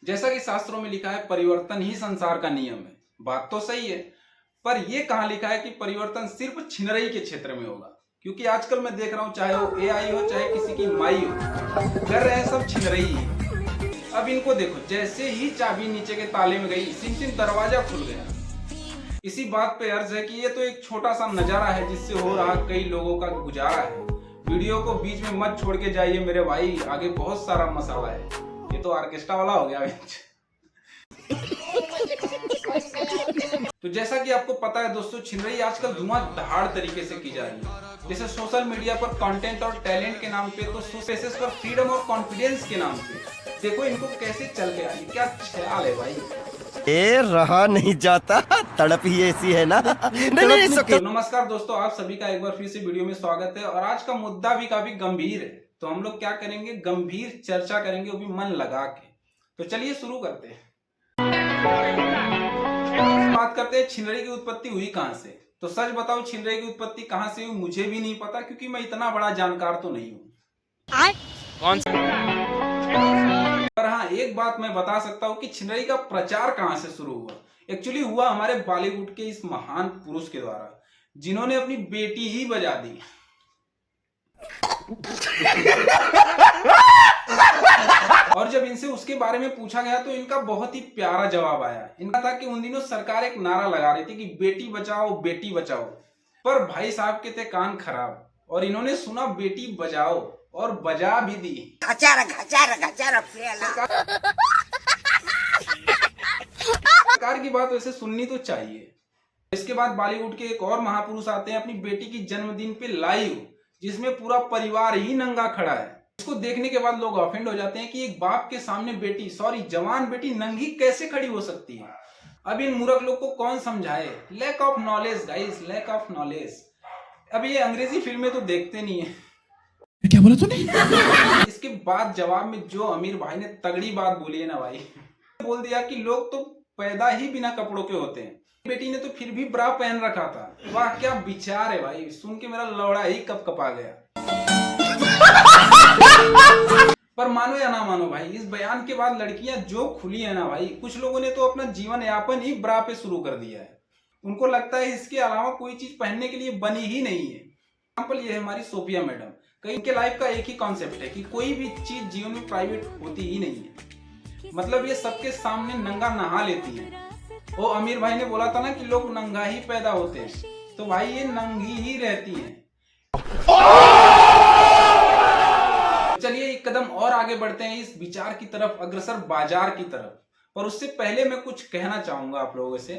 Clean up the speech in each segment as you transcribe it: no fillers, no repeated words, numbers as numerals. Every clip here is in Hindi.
जैसा कि शास्त्रों में लिखा है, परिवर्तन ही संसार का नियम है। बात तो सही है, पर यह कहाँ लिखा है कि परिवर्तन सिर्फ छिनरई के क्षेत्र में होगा। क्योंकि आजकल मैं देख रहा हूँ, चाहे वो एआई हो चाहे किसी की माई हो, कर रहे हैं सब छिनरई ही। अब इनको देखो, जैसे ही चाबी नीचे के ताले में गई, सिम दरवाजा खुल गया। इसी बात पे अर्ज है कि ये तो एक छोटा सा नजारा है जिससे हो रहा कई लोगों का गुजारा है। वीडियो को बीच में मत छोड़ के जाइए मेरे भाई, आगे बहुत सारा मसाला है। ये तो ऑर्केस्ट्रा वाला हो गया। तो जैसा कि आपको पता है दोस्तों, छिनरई आजकल धुआंधार तरीके से की जा रही है। जैसे सोशल मीडिया पर कंटेंट और टैलेंट के नाम पे, तो स्पेसेस पर फ्रीडम और कॉन्फिडेंस के नाम पे देखो इनको कैसे चल के आई। क्या ख्याल है भाई? ए रहा नहीं जाता, तड़प ही ऐसी है ना। नहीं, नमस्कार दोस्तों, आप सभी का एक बार फिर से वीडियो में स्वागत है। और आज का मुद्दा भी काफी गंभीर है, तो हम लोग क्या करेंगे, गंभीर चर्चा करेंगे, वो भी मन लगा के। तो चलिए शुरू करते हैं। बात करते हैं छिनरई की उत्पत्ति हुई कहां से। तो सच बताओ, छिनरई की उत्पत्ति कहां से हुई मुझे भी नहीं पता, क्योंकि मैं इतना बड़ा जानकार तो नहीं हूँ। कौन? पर हाँ, एक बात मैं बता सकता हूँ कि छिनरई का प्रचार कहां से शुरू हुआ। एक्चुअली हुआ हमारे बॉलीवुड के इस महान पुरुष के द्वारा, जिन्होंने अपनी बेटी ही बजा दी। और जब इनसे उसके बारे में पूछा गया तो इनका बहुत ही प्यारा जवाब आया। इनका था कि उन दिनों सरकार एक नारा लगा रही थी कि बेटी बचाओ बेटी बचाओ। पर भाई साहब के थे कान खराब, और इन्होंने सुना बेटी बजाओ और बजा भी दी। सरकार की बात वैसे सुननी तो चाहिए। इसके बाद बॉलीवुड के एक और महापुरुष आते हैं अपनी बेटी की जन्मदिन पे लाइव, जिसमें पूरा परिवार ही नंगा खड़ा है। इसको देखने के बाद लोग ऑफेंड हो जाते हैं कि एक बाप के सामने बेटी, सॉरी जवान बेटी, नंगी कैसे खड़ी हो सकती है। अब इन मूर्ख लोग को कौन समझाए। Lack of knowledge guys, lack of knowledge. अब ये अंग्रेजी फिल्में तो देखते नहीं है। क्या बोला तूने? इसके बाद जवाब में जो अमीर भाई ने तगड़ी बात बोली है ना भाई, बोल दिया कि लोग तो पैदा ही बिना कपड़ों के होते हैं, बेटी ने तो फिर भी ब्रा पहन रखा था। वाह क्या विचार है भाई, सुन के मेरा लौड़ा ही कपकपा गया। पर मानो या ना मानो भाई, इस बयान के बाद लड़कियां जो खुली है ना भाई, कुछ लोगों ने तो अपना जीवन यापन ही ब्रा पे शुरू कर दिया है। उनको लगता है इसके अलावा कोई चीज पहनने के लिए बनी ही नहीं है। एग्जाम्पल ये है हमारी सोफिया मैडम। कई के लाइफ का एक ही कॉन्सेप्ट है कि कोई भी चीज जीवन में प्राइवेट होती ही नहीं है। मतलब ये सबके सामने नंगा नहा लेती है। वो अमीर भाई ने बोला था ना कि लोग नंगा ही पैदा होते हैं, तो भाई ये नंगी ही रहती है। चलिए एक कदम और आगे बढ़ते हैं इस विचार की तरफ, अग्रसर बाजार की तरफ। पर उससे पहले मैं कुछ कहना चाहूंगा आप लोगों से।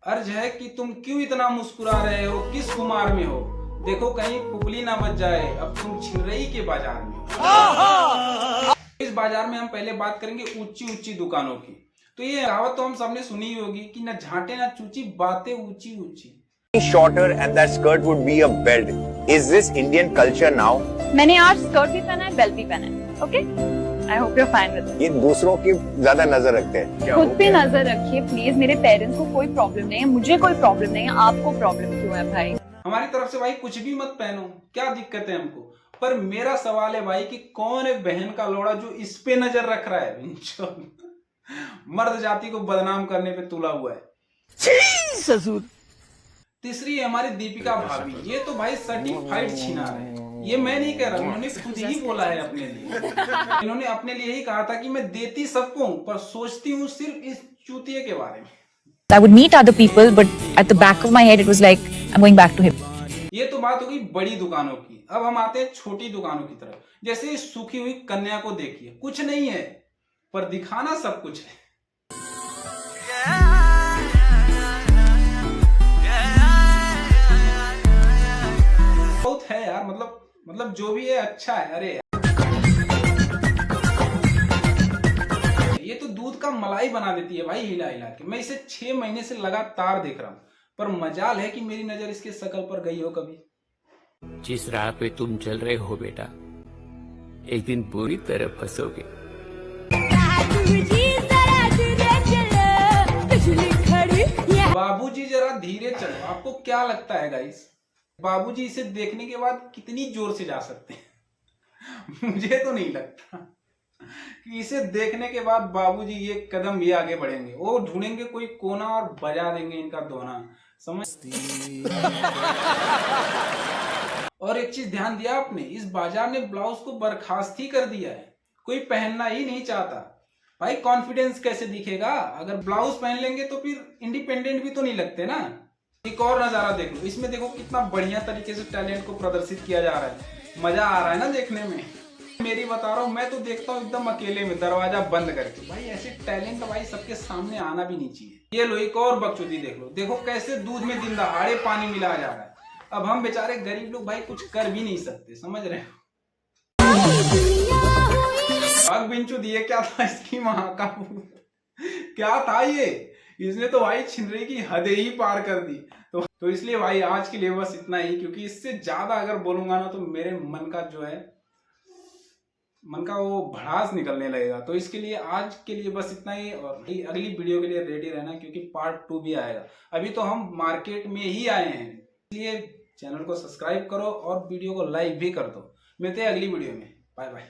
अर्ज है कि तुम क्यों इतना मुस्कुरा रहे हो, किस खुमार में हो। देखो कहीं पुपली ना बच जाए, अब तुम छिनरई के बाजार में हो। इस बाजार में हम पहले बात करेंगे ऊंची ऊंची दुकानों की। तो ये कहावत तो हम सबने सुनी होगी कि न झांटे ना चूची, बातें ऊंची ऊंची। Shorter and that skirt would be a belt. Is this Indian culture now? मैंने आज स्कर्ट भी पहना है, बेल्ट भी पहना है। Okay, I hope you are fine with it. ये दूसरों की ज्यादा नजर रखते हैं। खुद पे नजर रखिए प्लीज। मेरे पेरेंट्स को कोई प्रॉब्लम नहीं है, मुझे कोई प्रॉब्लम नहीं है, आपको प्रॉब्लम क्यों है भाई? हमारी तरफ से भाई कुछ भी मत पहनो, क्या दिक्कत है हमको। पर मेरा सवाल है भाई कि कौन है बहन का लोड़ा जो इस पे नजर रख रहा है। मर्द जाति को बदनाम करने पे तुला हुआ है। ससुर। तीसरी है हमारी दीपिका भाभी। ये तो भाई सर्टिफाइड छिनार है। ये मैं नहीं कह रहा, उन्होंने खुद ही बोला है अपने लिए। इन्होंने अपने लिए ही कहा था कि मैं देती सबको हूँ, पर सोचती हूँ सिर्फ इस चूतिए के बारे में। I would meet other people, but at the back of my head, it was like, I'm going back to him. ये तो बात होगी बड़ी दुकानों की। अब हम आते हैं छोटी दुकानों की तरफ। जैसे इस सूखी हुई कन्या को देखिए, कुछ नहीं है पर दिखाना सब कुछ है। बहुत है यार, मतलब जो भी है अच्छा है। अरे ये तो दूध का मलाई बना देती है भाई, हिला हिला के। मैं इसे 6 महीने से लगातार देख रहा हूँ, पर मजाल है कि मेरी नजर इसके शकल पर गई हो कभी। जिस राह पे तुम चल रहे हो बेटा, एक दिन बुरी तरह फंसोगे। बाबूजी जरा धीरे चलो। आपको क्या लगता है गाइस, बाबूजी इसे देखने के बाद कितनी जोर से जा सकते हैं? मुझे तो नहीं लगता। कि इसे देखने के बाद बाबूजी ये कदम भी आगे बढ़ेंगे, वो ढूंढेंगे कोई कोना और बजा देंगे इनका दोना, समझ। और एक चीज ध्यान दिया आपने, इस बाजार ने ब्लाउज को बर्खास्त ही कर दिया है, कोई पहनना ही नहीं चाहता। भाई कॉन्फिडेंस कैसे दिखेगा? अगर ब्लाउज पहन लेंगे तो फिर इंडिपेंडेंट भी तो नहीं लगते ना। एक और नजारा देख लो, इसमें देखो कितना बढ़िया तरीके से टैलेंट को प्रदर्शित किया जा रहा है, मजा आ रहा है ना देखने में। मेरी बता रहा हूँ, मैं तो देखता हूँ एकदम अकेले में दरवाजा बंद करके। भाई ऐसे टैलेंट भाई सबके सामने आना भी नहीं चाहिए। ये लो एक और बकचोदी देख लो, देखो कैसे दूध में दिन दहाड़े पानी मिलाया जा रहा है। अब हम बेचारे गरीब लोग भाई कुछ कर भी नहीं सकते, समझ रहे हो। भाग बिंचू दिए, क्या था इसकी माँ का, क्या था ये, इसने तो भाई छिनरी की हदें ही पार कर दी। तो इसलिए भाई आज के लिए बस इतना ही, क्योंकि इससे ज्यादा अगर बोलूंगा ना तो मेरे मन का जो है, मन का वो भड़ास निकलने लगेगा। तो इसके लिए आज के लिए बस इतना ही, और अगली वीडियो के लिए रेडी रहना क्योंकि पार्ट 2 भी आएगा। अभी तो हम मार्केट में ही आए हैं, इसलिए चैनल को सब्सक्राइब करो और वीडियो को लाइक भी कर दो। मिलते हैं अगली वीडियो में, बाय बाय।